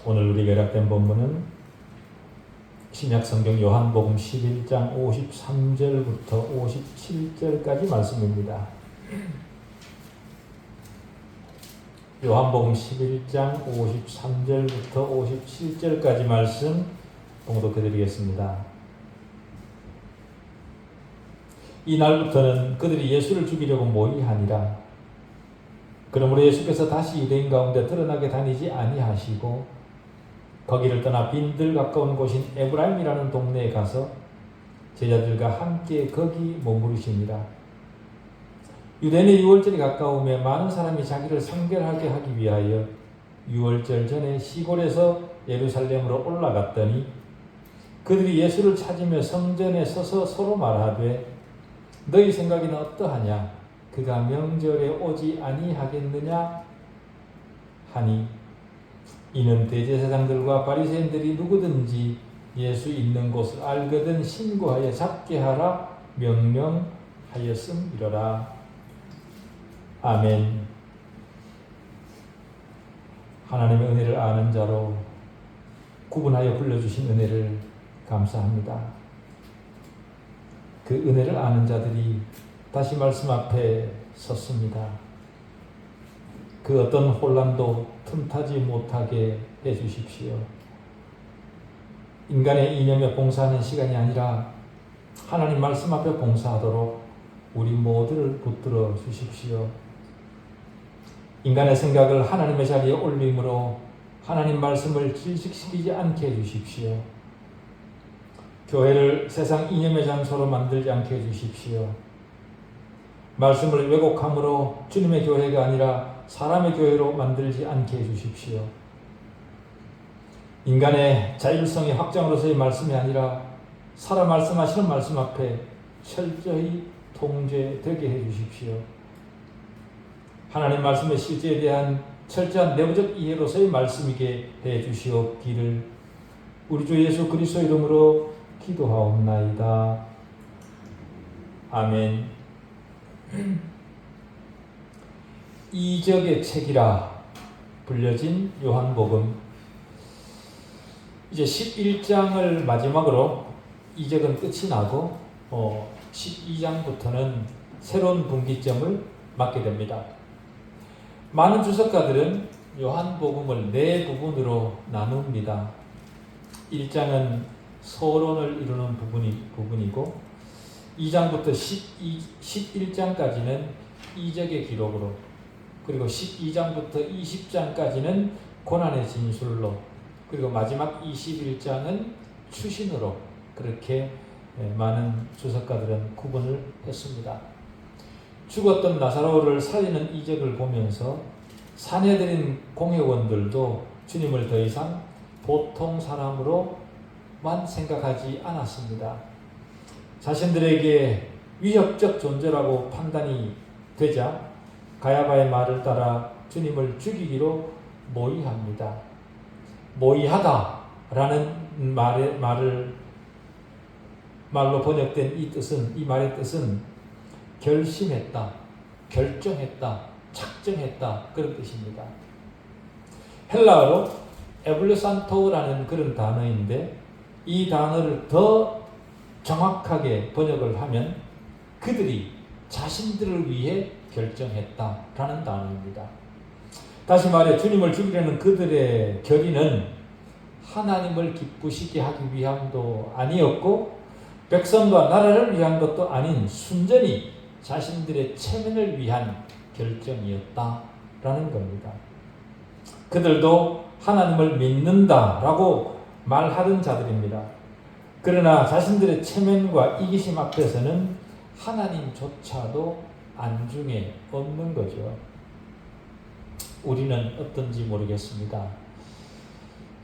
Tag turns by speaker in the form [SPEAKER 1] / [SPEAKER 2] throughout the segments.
[SPEAKER 1] 오늘 우리가 요약된 본문은 신약성경 요한복음 11장 53절부터 57절까지 말씀입니다. 요한복음 11장 53절부터 57절까지 말씀 봉독해드리겠습니다. 이날부터는 그들이 예수를 죽이려고 모의하니라. 그러므로 예수께서 다시 유대인 가운데 드러나게 다니지 아니하시고 거기를 떠나 빈들 가까운 곳인 에브라임이라는 동네에 가서 제자들과 함께 거기 머무르시니라. 유대인의 유월절이 가까우며 많은 사람이 자기를 상별하게 하기 위하여 유월절 전에 시골에서 예루살렘으로 올라갔더니 그들이 예수를 찾으며 성전에 서서 서로 말하되 너희 생각에는 어떠하냐? 그가 명절에 오지 아니하겠느냐? 하니 이는 대제사장들과 바리새인들이 누구든지 예수 있는 곳을 알거든 신고하여 잡게 하라 명령하였음이로라. 아멘. 하나님의 은혜를 아는 자로 구분하여 불러주신 은혜를 감사합니다. 그 은혜를 아는 자들이 다시 말씀 앞에 섰습니다. 그 어떤 혼란도 틈타지 못하게 해주십시오. 인간의 이념에 봉사하는 시간이 아니라 하나님 말씀 앞에 봉사하도록 우리 모두를 붙들어 주십시오. 인간의 생각을 하나님의 자리에 올림으로 하나님 말씀을 질식시키지 않게 해주십시오. 교회를 세상 이념의 장소로 만들지 않게 해주십시오. 말씀을 왜곡함으로 주님의 교회가 아니라 사람의 교회로 만들지 않게 해주십시오. 인간의 자율성의 확장으로서의 말씀이 아니라 살아 말씀하시는 말씀 앞에 철저히 통제되게 해주십시오. 하나님 말씀의 실제에 대한 철저한 내부적 이해로서의 말씀이게 해주시옵기를 우리 주 예수 그리스도 이름으로 기도하옵나이다. 아멘. 이적의 책이라 불려진 요한복음, 이제 11장을 마지막으로 이적은 끝이 나고 12장부터는 새로운 분기점을 맞게 됩니다. 많은 주석가들은 요한복음을 4부분으로 나눕니다. 1장은 서론을 이루는 부분이고 2장부터 11장까지는 이적의 기록으로, 그리고 12장부터 20장까지는 고난의 진술로, 그리고 마지막 21장은 추신으로, 그렇게 많은 주석가들은 구분을 했습니다. 죽었던 나사로를 살리는 이적을 보면서 산헤드린 공회원들도 주님을 더 이상 보통 사람으로만 생각하지 않았습니다. 자신들에게 위협적 존재라고 판단이 되자 가야바의 말을 따라 주님을 죽이기로 모의합니다. 모의하다라는 말로 번역된 이 말의 뜻은 결심했다, 결정했다, 작정했다, 그런 뜻입니다. 헬라어로 에블레산토라는 그런 단어인데 이 단어를 더 정확하게 번역을 하면 그들이 자신들을 위해 결정했다라는 단어입니다. 다시 말해 주님을 죽이려는 그들의 결의는 하나님을 기쁘시게 하기 위함도 아니었고 백성과 나라를 위한 것도 아닌 순전히 자신들의 체면을 위한 결정이었다라는 겁니다. 그들도 하나님을 믿는다라고 말하던 자들입니다. 그러나 자신들의 체면과 이기심 앞에서는 하나님조차도 안중에 없는 거죠. 우리는 어떤지 모르겠습니다.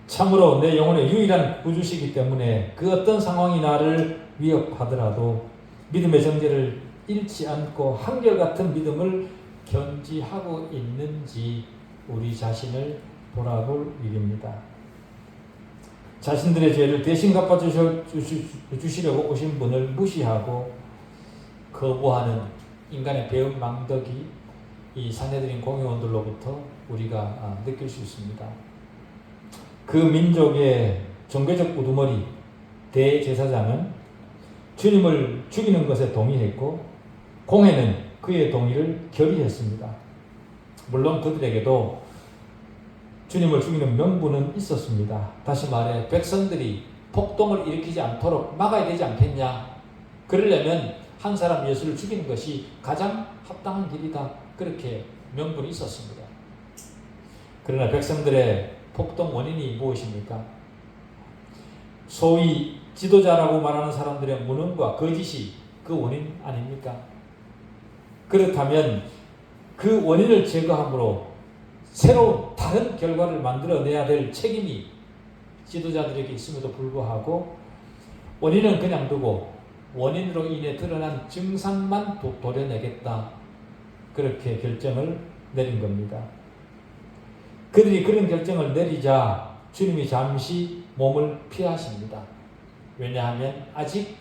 [SPEAKER 1] 참으로 내 영혼의 유일한 구주시기 때문에 그 어떤 상황이 나를 위협하더라도 믿음의 정제를 잃지 않고 한결같은 믿음을 견지하고 있는지 우리 자신을 돌아볼 일입니다. 자신들의 죄를 대신 갚아주시려고 오신 분을 무시하고 거부하는 인간의 배은망덕이 이 산헤드린 공회원들로부터 우리가 느낄 수 있습니다. 그 민족의 종교적 우두머리 대제사장은 주님을 죽이는 것에 동의했고 공회는 그의 동의를 결의했습니다. 물론 그들에게도 주님을 죽이는 명분은 있었습니다. 다시 말해 백성들이 폭동을 일으키지 않도록 막아야 되지 않겠냐. 그러려면 한 사람 예수를 죽이는 것이 가장 합당한 길이다. 그렇게 명분이 있었습니다. 그러나 백성들의 폭동 원인이 무엇입니까? 소위 지도자라고 말하는 사람들의 무능과 거짓이 그 원인 아닙니까? 그렇다면 그 원인을 제거함으로 새로운 다른 결과를 만들어내야 될 책임이 지도자들에게 있음에도 불구하고 원인은 그냥 두고 원인으로 인해 드러난 증상만 도려내겠다. 그렇게 결정을 내린 겁니다. 그들이 그런 결정을 내리자 주님이 잠시 몸을 피하십니다. 왜냐하면 아직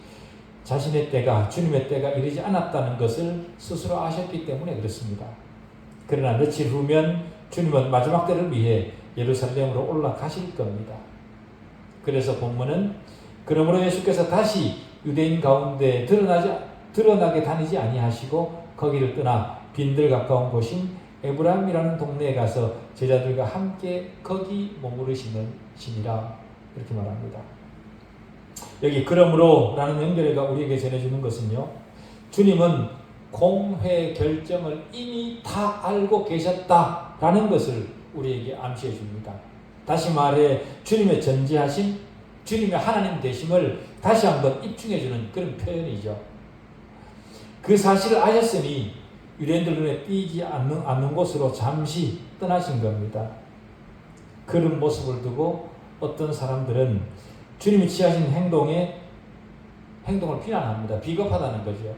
[SPEAKER 1] 자신의 때가, 주님의 때가 이르지 않았다는 것을 스스로 아셨기 때문에 그렇습니다. 그러나 며칠 후면 주님은 마지막 때를 위해 예루살렘으로 올라가실 겁니다. 그래서 본문은 그러므로 예수께서 다시 유대인 가운데 드러나게 다니지 아니하시고 거기를 떠나 빈들 가까운 곳인 에브라임이라는 동네에 가서 제자들과 함께 거기 머무르시니라 이렇게 말합니다. 여기 그러므로 라는 연결어가 우리에게 전해주는 것은요, 주님은 공회 결정을 이미 다 알고 계셨다라는 것을 우리에게 암시해 줍니다. 다시 말해 주님의 전지하심, 주님의 하나님 되심을 다시 한번 입증해 주는 그런 표현이죠. 그 사실을 아셨으니 유대인들 눈에 띄지 않는 곳으로 잠시 떠나신 겁니다. 그런 모습을 두고 어떤 사람들은 주님이 취하신 행동을 비난합니다. 비겁하다는 거죠.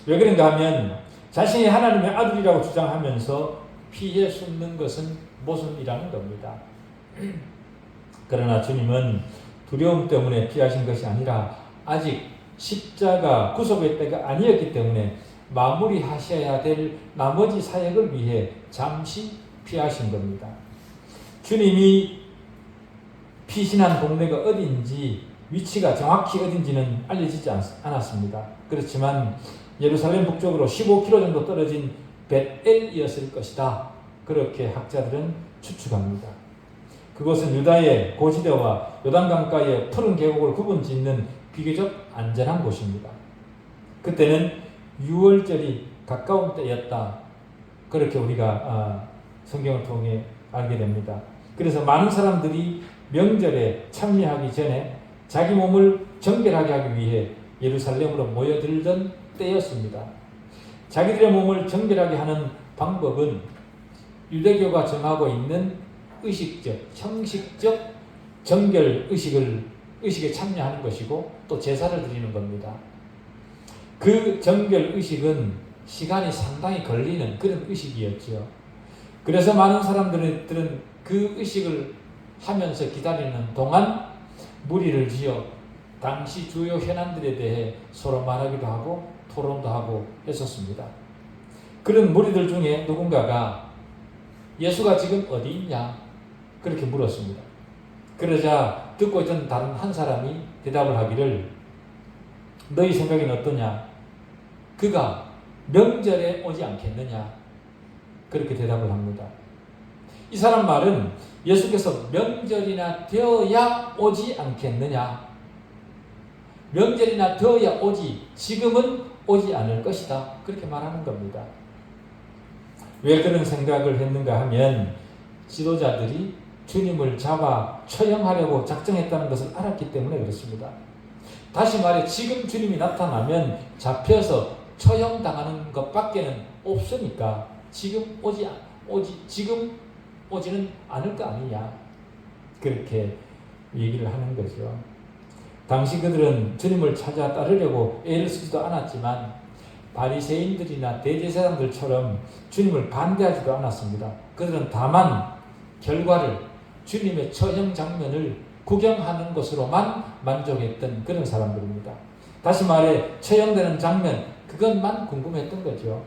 [SPEAKER 1] 왜 그런가 하면 자신이 하나님의 아들이라고 주장하면서 피해 숨는 것은 모순이라는 겁니다. 그러나 주님은 두려움 때문에 피하신 것이 아니라 아직 십자가 구속의 때가 아니었기 때문에 마무리하셔야 될 나머지 사역을 위해 잠시 피하신 겁니다. 주님이 피신한 동네가 어딘지, 위치가 정확히 어딘지는 알려지지 않았습니다. 그렇지만 예루살렘 북쪽으로 15km 정도 떨어진 벳엘이었을 것이다. 그렇게 학자들은 추측합니다. 그곳은 유다의 고지대와 요단강가의 푸른 계곡을 구분짓는 비교적 안전한 곳입니다. 그때는 유월절이 가까운 때였다. 그렇게 우리가 성경을 통해 알게 됩니다. 그래서 많은 사람들이 명절에 참여하기 전에 자기 몸을 정결하게 하기 위해 예루살렘으로 모여들던 때였습니다. 자기들의 몸을 정결하게 하는 방법은 유대교가 정하고 있는 의식적, 형식적 정결 의식에 참여하는 것이고 또 제사를 드리는 겁니다. 그 정결 의식은 시간이 상당히 걸리는 그런 의식이었죠. 그래서 많은 사람들은 그 의식을 하면서 기다리는 동안 무리를 지어 당시 주요 현안들에 대해 서로 말하기도 하고 토론도 하고 했었습니다. 그런 무리들 중에 누군가가 예수가 지금 어디 있냐? 그렇게 물었습니다. 그러자 듣고 있던 다른 한 사람이 대답을 하기를 너희 생각은 어떠냐? 그가 명절에 오지 않겠느냐? 그렇게 대답을 합니다. 이 사람 말은 예수께서 명절이나 되어야 오지 않겠느냐? 명절이나 되어야 오지, 지금은 오지 않을 것이다. 그렇게 말하는 겁니다. 왜 그런 생각을 했는가 하면 지도자들이 주님을 잡아 처형하려고 작정했다는 것을 알았기 때문에 그렇습니다. 다시 말해 지금 주님이 나타나면 잡혀서 처형당하는 것밖에는 없으니까 지금 오지는 않을 거 아니냐. 그렇게 얘기를 하는 거죠. 당시 그들은 주님을 찾아 따르려고 애를 쓰지도 않았지만 바리새인들이나 대제사장들처럼 주님을 반대하지도 않았습니다. 그들은 다만 결과를, 주님의 처형 장면을 구경하는 것으로만 만족했던 그런 사람들입니다. 다시 말해 처형되는 장면, 그것만 궁금했던 거죠.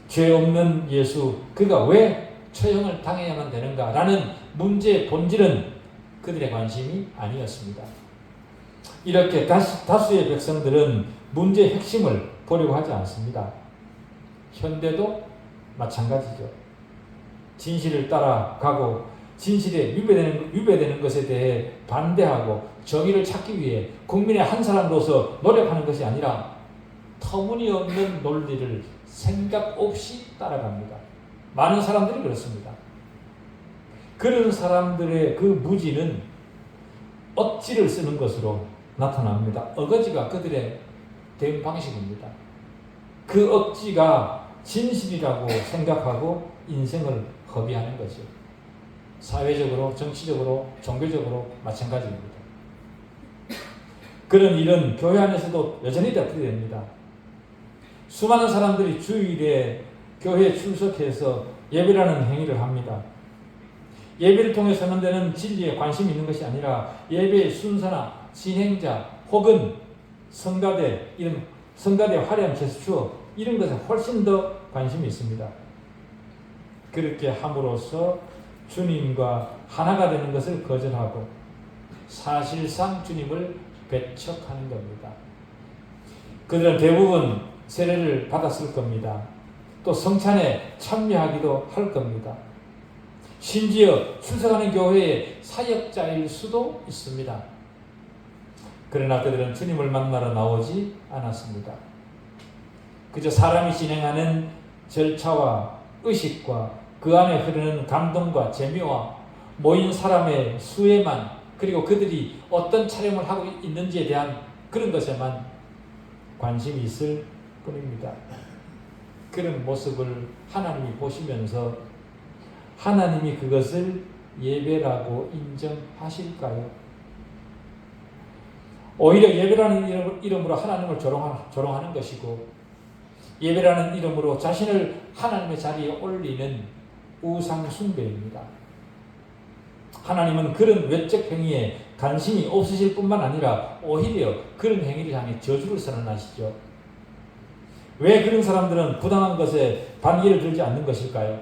[SPEAKER 1] 죄 없는 예수, 그가 왜 처형을 당해야만 되는가 라는 문제의 본질은 그들의 관심이 아니었습니다. 이렇게 다수의 백성들은 문제의 핵심을 보려고 하지 않습니다. 현대도 마찬가지죠. 진실을 따라가고 진실에 위배되는 것에 대해 반대하고 정의를 찾기 위해 국민의 한 사람으로서 노력하는 것이 아니라 터무니없는 논리를 생각 없이 따라갑니다. 많은 사람들이 그렇습니다. 그런 사람들의 그 무지는 억지를 쓰는 것으로 나타납니다. 어거지가 그들의 대응 방식입니다. 그 억지가 진실이라고 생각하고 인생을 허비하는 거죠. 사회적으로, 정치적으로, 종교적으로 마찬가지입니다. 그런 일은 교회 안에서도 여전히 되풀이됩니다. 수많은 사람들이 주일에 교회에 출석해서 예배라는 행위를 합니다. 예배를 통해 선언되는 진리에 관심이 있는 것이 아니라 예배의 순서나 진행자 혹은 성가대, 이런 성가대 화려한 제스처 이런 것에 훨씬 더 관심이 있습니다. 그렇게 함으로써 주님과 하나가 되는 것을 거절하고 사실상 주님을 배척하는 겁니다. 그들은 대부분 세례를 받았을 겁니다. 또 성찬에 참여하기도 할 겁니다. 심지어 출석하는 교회의 사역자일 수도 있습니다. 그러나 그들은 주님을 만나러 나오지 않았습니다. 그저 사람이 진행하는 절차와 의식과 그 안에 흐르는 감동과 재미와 모인 사람의 수에만, 그리고 그들이 어떤 촬영을 하고 있는지에 대한 그런 것에만 관심이 있을 뿐입니다. 그런 모습을 하나님이 보시면서 하나님이 그것을 예배라고 인정하실까요? 오히려 예배라는 이름으로 하나님을 조롱하는 것이고, 예배라는 이름으로 자신을 하나님의 자리에 올리는 우상 숭배입니다. 하나님은 그런 외적 행위에 관심이 없으실 뿐만 아니라 오히려 그런 행위를 향해 저주를 선언하시죠. 왜 그런 사람들은 부당한 것에 반기를 들지 않는 것일까요?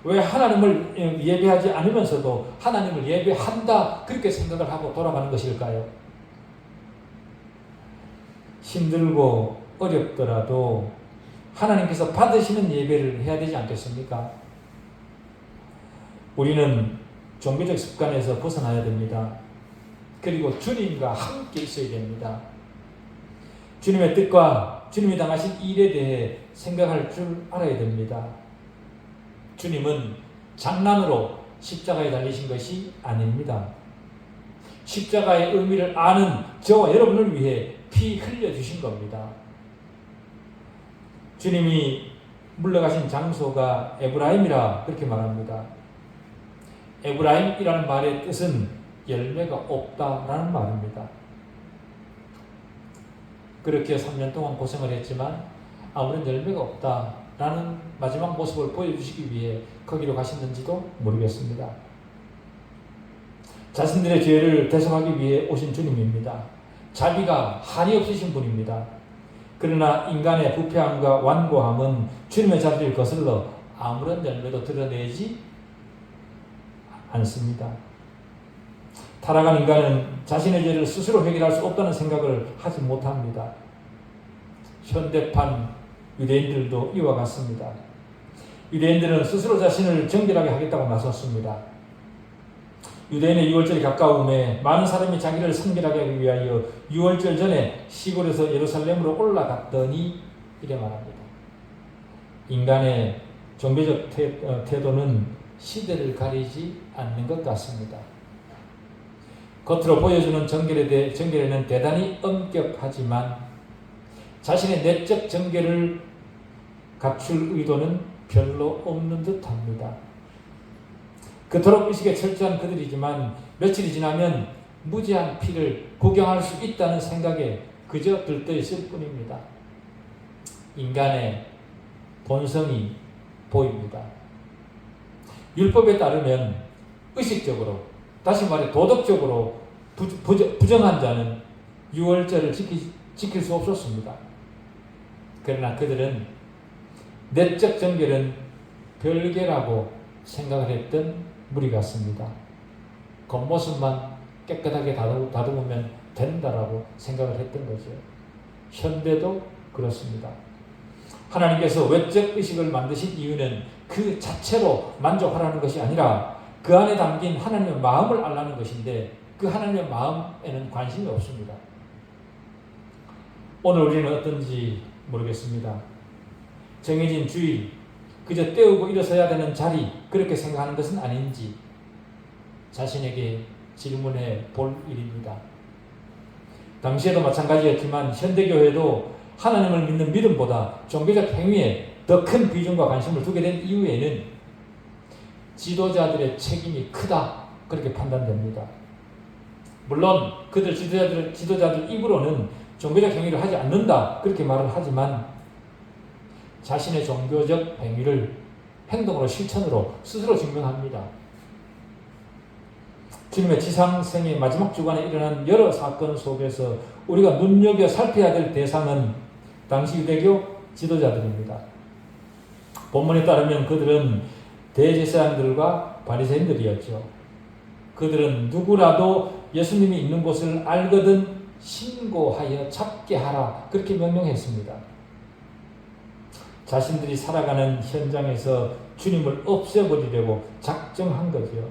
[SPEAKER 1] 왜 하나님을 예배하지 않으면서도 하나님을 예배한다 그렇게 생각을 하고 돌아가는 것일까요? 힘들고 어렵더라도 하나님께서 받으시는 예배를 해야 되지 않겠습니까? 우리는 종교적 습관에서 벗어나야 됩니다. 그리고 주님과 함께 있어야 됩니다. 주님의 뜻과 주님이 당하신 일에 대해 생각할 줄 알아야 됩니다. 주님은 장난으로 십자가에 달리신 것이 아닙니다. 십자가의 의미를 아는 저와 여러분을 위해 피 흘려주신 겁니다. 주님이 물러가신 장소가 에브라임이라 그렇게 말합니다. 에브라임이라는 말의 뜻은 열매가 없다라는 말입니다. 그렇게 3년 동안 고생을 했지만 아무런 열매가 없다라는 마지막 모습을 보여주시기 위해 거기로 가셨는지도 모르겠습니다. 자신들의 죄를 대속하기 위해 오신 주님입니다. 자비가 한이 없으신 분입니다. 그러나 인간의 부패함과 완고함은 주님의 자리를 거슬러 아무런 열매도 드러내지 않습니다. 타락한 인간은 자신의 죄를 스스로 해결할 수 없다는 생각을 하지 못합니다. 현대판 유대인들도 이와 같습니다. 유대인들은 스스로 자신을 정결하게 하겠다고 나섰습니다. 유대인의 유월절이 가까움에 많은 사람이 자기를 성결하게 하기 위하여 유월절 전에 시골에서 예루살렘으로 올라갔더니 이래 말합니다. 인간의 종교적 태도는 시대를 가리지 않는 것 같습니다. 겉으로 보여주는 정결에는 대단히 엄격하지만 자신의 내적 정결을 갖출 의도는 별로 없는 듯합니다. 그토록 의식에 철저한 그들이지만 며칠이 지나면 무지한 피를 구경할 수 있다는 생각에 그저 들떠있을 뿐입니다. 인간의 본성이 보입니다. 율법에 따르면 의식적으로, 다시 말해 도덕적으로 부정한 자는 유월절을 지킬 수 없었습니다. 그러나 그들은 내적 정결은 별개라고 생각을 했던 무리 같습니다. 겉모습만 깨끗하게 다듬으면 된다라고 생각을 했던 거죠. 현대도 그렇습니다. 하나님께서 외적 의식을 만드신 이유는 그 자체로 만족하라는 것이 아니라 그 안에 담긴 하나님의 마음을 알라는 것인데 그 하나님의 마음에는 관심이 없습니다. 오늘 우리는 어떤지 모르겠습니다. 정해진 주일, 그저 때우고 일어서야 되는 자리, 그렇게 생각하는 것은 아닌지 자신에게 질문해 볼 일입니다. 당시에도 마찬가지였지만 현대교회도 하나님을 믿는 믿음보다 종교적 행위에 더 큰 비중과 관심을 두게 된 이유에는 지도자들의 책임이 크다, 그렇게 판단됩니다. 물론 그들 지도자들 입으로는 종교적 행위를 하지 않는다, 그렇게 말을 하지만 자신의 종교적 행위를 행동으로 실천으로 스스로 증명합니다. 주님의 지상생의 마지막 주간에 일어난 여러 사건 속에서 우리가 눈여겨 살펴야 될 대상은 당시 유대교 지도자들입니다. 본문에 따르면 그들은 대제사장들과 바리새인들이었죠. 그들은 누구라도 예수님이 있는 곳을 알거든 신고하여 잡게 하라, 그렇게 명령했습니다. 자신들이 살아가는 현장에서 주님을 없애버리려고 작정한 거죠.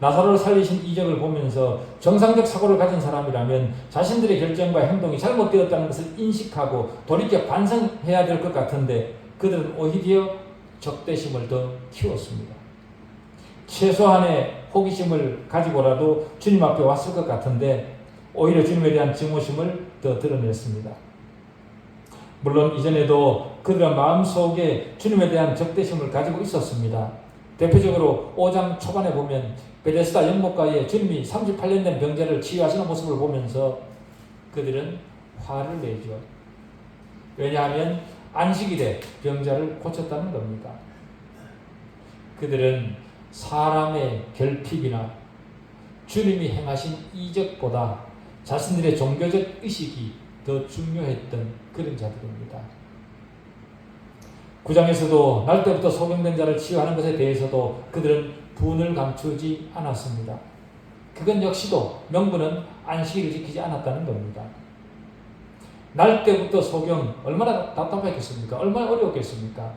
[SPEAKER 1] 나사로를 살리신 이적을 보면서 정상적 사고를 가진 사람이라면 자신들의 결정과 행동이 잘못되었다는 것을 인식하고 돌이켜 반성해야 될 것 같은데 그들은 오히려 적대심을 더 키웠습니다. 최소한의 호기심을 가지고라도 주님 앞에 왔을 것 같은데 오히려 주님에 대한 증오심을 더 드러냈습니다. 물론 이전에도 그들의 마음속에 주님에 대한 적대심을 가지고 있었습니다. 대표적으로 5장 초반에 보면 베데스다 연못가에 주님이 38년 된 병자를 치유하시는 모습을 보면서 그들은 화를 내죠. 왜냐하면 안식일에 병자를 고쳤다는 겁니다. 그들은 사람의 결핍이나 주님이 행하신 이적보다 자신들의 종교적 의식이 더 중요했던 그런 자들입니다. 9장에서도 날 때부터 소경된 자를 치유하는 것에 대해서도 그들은 분을 감추지 않았습니다. 그건 역시도 명분은 안식일을 지키지 않았다는 겁니다. 날 때부터 소경, 얼마나 답답했겠습니까? 얼마나 어려웠겠습니까?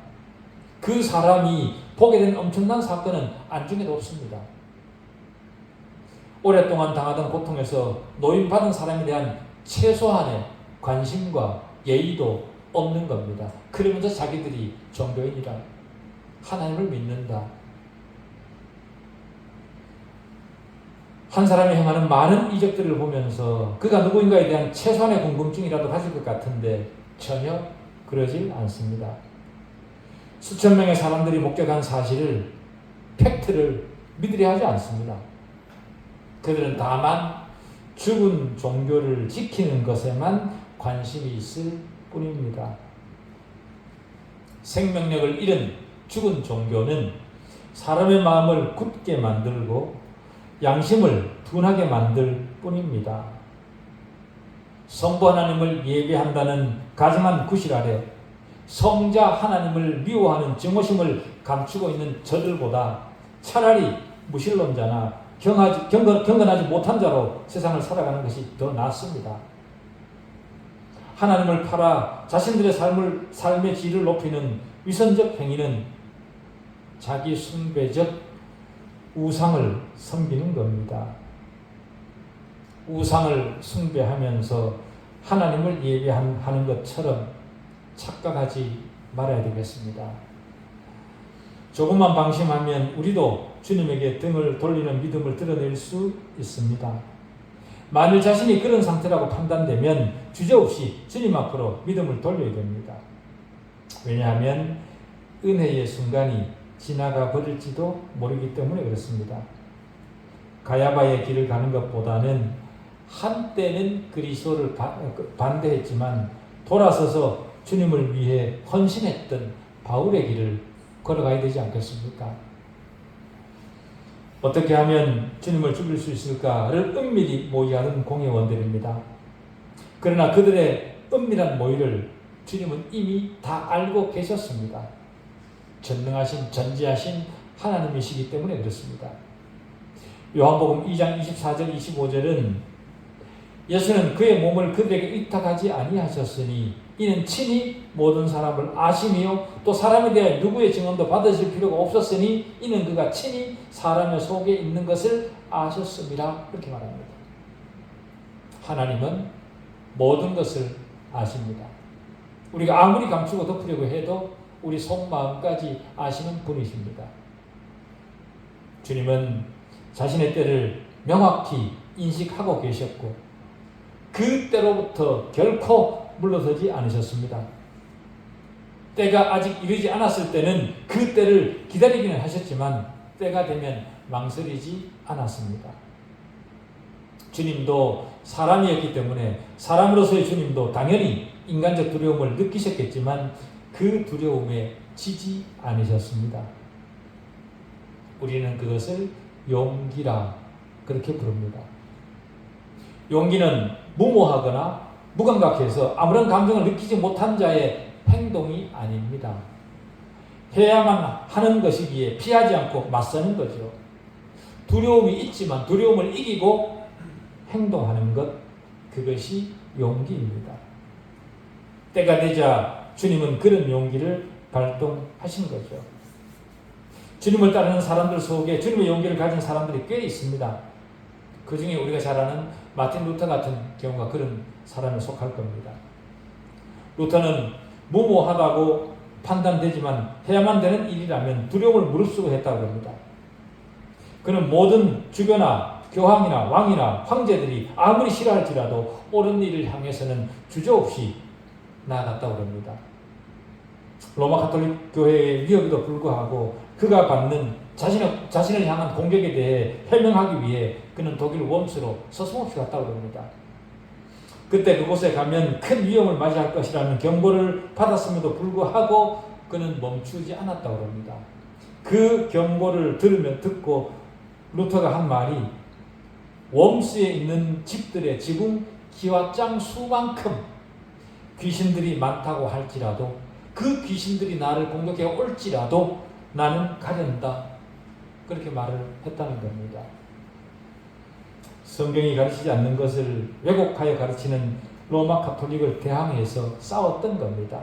[SPEAKER 1] 그 사람이 보게 된 엄청난 사건은 안중에도 없습니다. 오랫동안 당하던 고통에서 노임받은 사람에 대한 최소한의 관심과 예의도 없는 겁니다. 그러면서 자기들이 종교인이라, 하나님을 믿는다. 한 사람이 행하는 많은 이적들을 보면서 그가 누구인가에 대한 최소한의 궁금증이라도 가질 것 같은데 전혀 그러질 않습니다. 수천 명의 사람들이 목격한 사실을, 팩트를 믿으려 하지 않습니다. 그들은 다만 죽은 종교를 지키는 것에만 관심이 있을 뿐입니다. 생명력을 잃은 죽은 종교는 사람의 마음을 굳게 만들고 양심을 둔하게 만들 뿐입니다. 성부 하나님을 예배한다는 가정한 구실 아래 성자 하나님을 미워하는 증오심을 감추고 있는 저들보다 차라리 무신론자나 경건하지 못한 자로 세상을 살아가는 것이 더 낫습니다. 하나님을 팔아 자신들의 삶의 질을 높이는 위선적 행위는 자기 숭배적 우상을 섬기는 겁니다. 우상을 숭배하면서 하나님을 예배하는 것처럼 착각하지 말아야 되겠습니다. 조금만 방심하면 우리도 주님에게 등을 돌리는 믿음을 드러낼 수 있습니다. 만일 자신이 그런 상태라고 판단되면 주저없이 주님 앞으로 믿음을 돌려야 됩니다. 왜냐하면 은혜의 순간이 지나가 버릴지도 모르기 때문에 그렇습니다. 가야바의 길을 가는 것보다는 한때는 그리스도를 반대했지만 돌아서서 주님을 위해 헌신했던 바울의 길을 걸어가야 되지 않겠습니까? 어떻게 하면 주님을 죽일 수 있을까를 은밀히 모의하는 공회원들입니다. 그러나 그들의 은밀한 모의를 주님은 이미 다 알고 계셨습니다. 전능하신 전지하신 하나님이시기 때문에 그렇습니다. 요한복음 2장 24절 25절은 예수는 그의 몸을 그들에게 위탁하지 아니하셨으니 이는 친히 모든 사람을 아시며 또 사람에 대해 누구의 증언도 받으실 필요가 없었으니 이는 그가 친히 사람의 속에 있는 것을 아셨음이라 그렇게 말합니다. 하나님은 모든 것을 아십니다. 우리가 아무리 감추고 덮으려고 해도 우리 속마음까지 아시는 분이십니다. 주님은 자신의 때를 명확히 인식하고 계셨고 그 때로부터 결코 물러서지 않으셨습니다. 때가 아직 이르지 않았을 때는 그 때를 기다리기는 하셨지만 때가 되면 망설이지 않았습니다. 주님도 사람이었기 때문에 사람으로서의 주님도 당연히 인간적 두려움을 느끼셨겠지만 그 두려움에 지지 않으셨습니다. 우리는 그것을 용기라 그렇게 부릅니다. 용기는 무모하거나 무감각해서 아무런 감정을 느끼지 못한 자의 행동이 아닙니다. 해야만 하는 것이기에 피하지 않고 맞서는 거죠. 두려움이 있지만 두려움을 이기고 행동하는 것, 그것이 용기입니다. 때가 되자 주님은 그런 용기를 발동하신 거죠. 주님을 따르는 사람들 속에 주님의 용기를 가진 사람들이 꽤 있습니다. 그 중에 우리가 잘 아는 마틴 루터 같은 경우가 그런 사람에 속할 겁니다. 루터는 무모하다고 판단되지만 해야만 되는 일이라면 두려움을 무릅쓰고 했다고 합니다. 그는 모든 주교나 교황이나 왕이나 황제들이 아무리 싫어할지라도 옳은 일을 향해서는 주저없이 나아갔다고 합니다. 로마 가톨릭 교회의 위협에도 불구하고 그가 받는 자신을 향한 공격에 대해 해명하기 위해 그는 독일 웜스로 서슴없이 갔다고 합니다. 그때 그곳에 가면 큰 위험을 맞이할 것이라는 경고를 받았음에도 불구하고 그는 멈추지 않았다고 합니다. 그 경고를 듣고 루터가 한 말이 웜스에 있는 집들의 지붕 기와장 수만큼 귀신들이 많다고 할지라도 그 귀신들이 나를 공격해 올지라도 나는 가련다. 그렇게 말을 했다는 겁니다. 성경이 가르치지 않는 것을 왜곡하여 가르치는 로마 가톨릭을 대항해서 싸웠던 겁니다.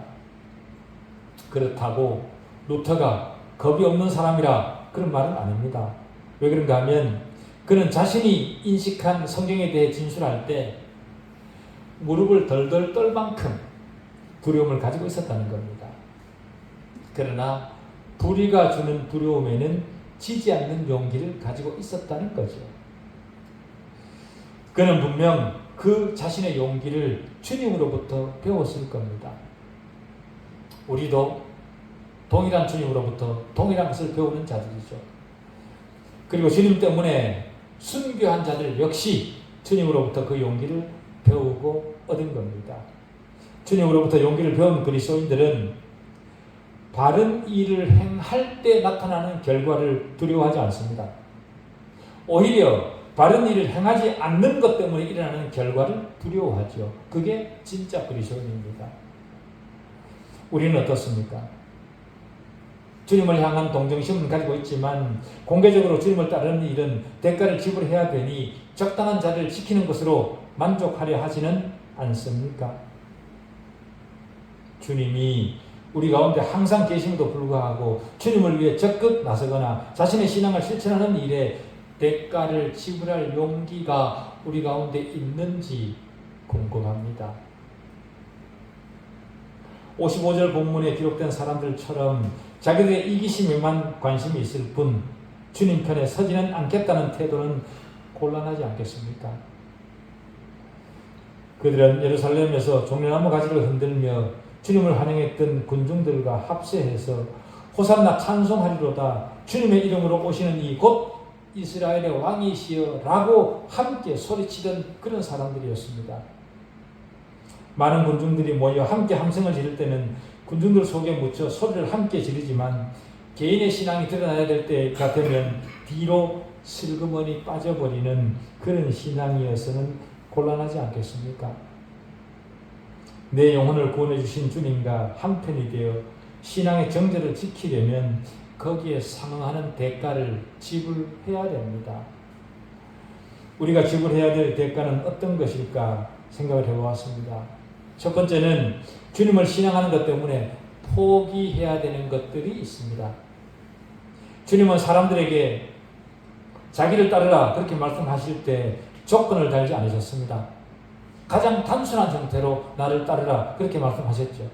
[SPEAKER 1] 그렇다고 루터가 겁이 없는 사람이라 그런 말은 아닙니다. 왜 그런가 하면 그는 자신이 인식한 성경에 대해 진술할 때 무릎을 덜덜 떨 만큼 두려움을 가지고 있었다는 겁니다. 그러나 불의가 주는 두려움에는 지지 않는 용기를 가지고 있었다는 거죠. 그는 분명 그 자신의 용기를 주님으로부터 배웠을 겁니다. 우리도 동일한 주님으로부터 동일한 것을 배우는 자들이죠. 그리고 주님 때문에 순교한 자들 역시 주님으로부터 그 용기를 배우고 얻은 겁니다. 주님으로부터 용기를 배운 그리스도인들은 바른 일을 행할 때 나타나는 결과를 두려워하지 않습니다. 오히려 바른 일을 행하지 않는 것 때문에 일어나는 결과를 두려워하죠. 그게 진짜 그리스도인입니다. 우리는 어떻습니까? 주님을 향한 동정심은 가지고 있지만 공개적으로 주님을 따르는 일은 대가를 지불해야 되니 적당한 자리를 지키는 것으로 만족하려 하지는 않습니까? 주님이 우리 가운데 항상 계심에도 불구하고 주님을 위해 적극 나서거나 자신의 신앙을 실천하는 일에 대가를 지불할 용기가 우리 가운데 있는지 궁금합니다. 55절 본문에 기록된 사람들처럼 자기들의 이기심에만 관심이 있을 뿐 주님 편에 서지는 않겠다는 태도는 곤란하지 않겠습니까? 그들은 예루살렘에서 종려나무 가지를 흔들며 주님을 환영했던 군중들과 합세해서 호산나 찬송하리로다 주님의 이름으로 오시는 이 곧 이스라엘의 왕이시여 라고 함께 소리치던 그런 사람들이었습니다. 많은 군중들이 모여 함께 함성을 지를 때는 군중들 속에 묻혀 소리를 함께 지르지만 개인의 신앙이 드러나야 될 때가 되면 뒤로 슬그머니 빠져버리는 그런 신앙이어서는 곤란하지 않겠습니까? 내 영혼을 구원해 주신 주님과 한편이 되어 신앙의 정절을 지키려면 거기에 상응하는 대가를 지불해야 됩니다. 우리가 지불해야 될 대가는 어떤 것일까 생각을 해보았습니다. 첫 번째는 주님을 신앙하는 것 때문에 포기해야 되는 것들이 있습니다. 주님은 사람들에게 자기를 따르라 그렇게 말씀하실 때 조건을 달지 않으셨습니다. 가장 단순한 형태로 나를 따르라 그렇게 말씀하셨죠.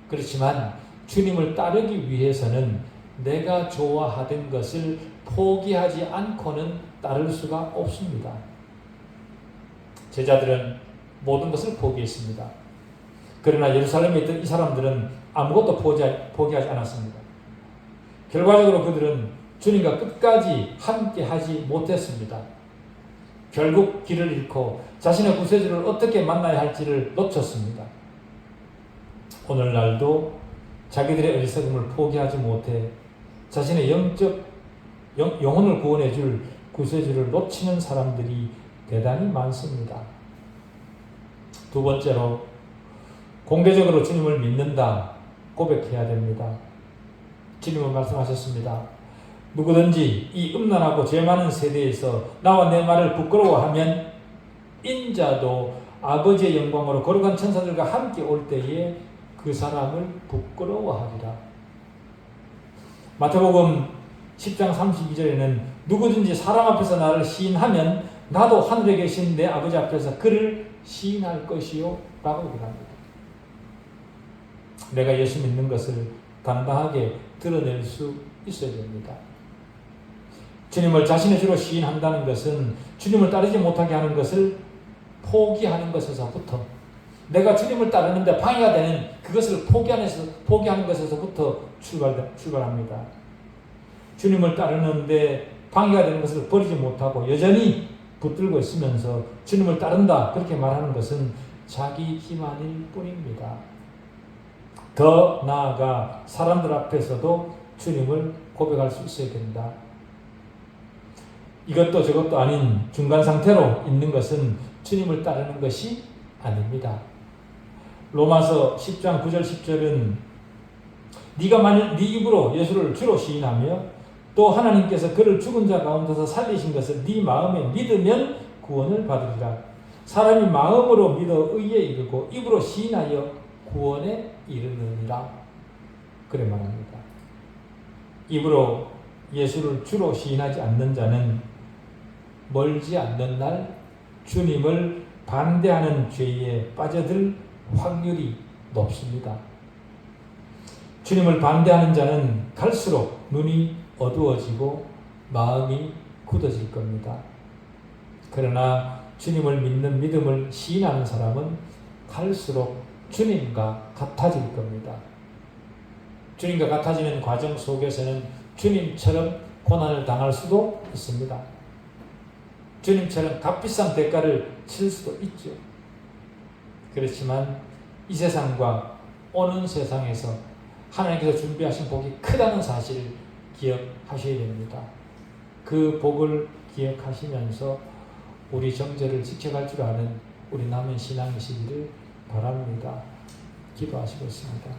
[SPEAKER 1] 그렇지만 주님을 따르기 위해서는 내가 좋아하던 것을 포기하지 않고는 따를 수가 없습니다. 제자들은 모든 것을 포기했습니다. 그러나 예루살렘에 있던 이 사람들은 아무것도 포기하지 않았습니다. 결과적으로 그들은 주님과 끝까지 함께 하지 못했습니다. 결국 길을 잃고 자신의 구세주를 어떻게 만나야 할지를 놓쳤습니다. 오늘날도 자기들의 어리석음을 포기하지 못해 자신의 영혼을 구원해 줄 구세주를 놓치는 사람들이 대단히 많습니다. 두 번째로 공개적으로 주님을 믿는다 고백해야 됩니다. 주님은 말씀하셨습니다. 누구든지 이 음란하고 죄 많은 세대에서 나와 내 말을 부끄러워하면 인자도 아버지의 영광으로 거룩한 천사들과 함께 올 때에 그 사람을 부끄러워하리라. 마태복음 10장 32절에는 누구든지 사람 앞에서 나를 시인하면 나도 하늘에 계신 내 아버지 앞에서 그를 시인할 것이요 라고 얘기합니다. 내가 예수 믿는 것을 당당하게 드러낼 수 있어야 됩니다. 주님을 자신의 주로 시인한다는 것은 주님을 따르지 못하게 하는 것을 포기하는 것에서부터, 내가 주님을 따르는데 방해가 되는 그것을 포기하는 것에서부터 출발합니다. 주님을 따르는데 방해가 되는 것을 버리지 못하고 여전히 붙들고 있으면서 주님을 따른다 그렇게 말하는 것은 자기 기만일 뿐입니다. 더 나아가 사람들 앞에서도 주님을 고백할 수 있어야 된다. 이것도 저것도 아닌 중간 상태로 있는 것은 주님을 따르는 것이 아닙니다. 로마서 10장 9절 10절은 네가 만일 네 입으로 예수를 주로 시인하며 또 하나님께서 그를 죽은 자 가운데서 살리신 것을 네 마음에 믿으면 구원을 받으리라. 사람이 마음으로 믿어 의에 이르고 입으로 시인하여 구원에 이르느니라. 그래 말합니다. 입으로 예수를 주로 시인하지 않는 자는 멀지 않는 날 주님을 반대하는 죄에 빠져들 확률이 높습니다. 주님을 반대하는 자는 갈수록 눈이 어두워지고 마음이 굳어질 겁니다. 그러나 주님을 믿는 믿음을 시인하는 사람은 갈수록 주님과 같아질 겁니다. 주님과 같아지는 과정 속에서는 주님처럼 고난을 당할 수도 있습니다. 주님처럼 값비싼 대가를 칠 수도 있죠. 그렇지만 이 세상과 오는 세상에서 하나님께서 준비하신 복이 크다는 사실을 기억하셔야 됩니다. 그 복을 기억하시면서 우리 정죄를 지켜갈 줄 아는 우리 남은 신앙이시기를 바랍니다. 기도하시겠습니다.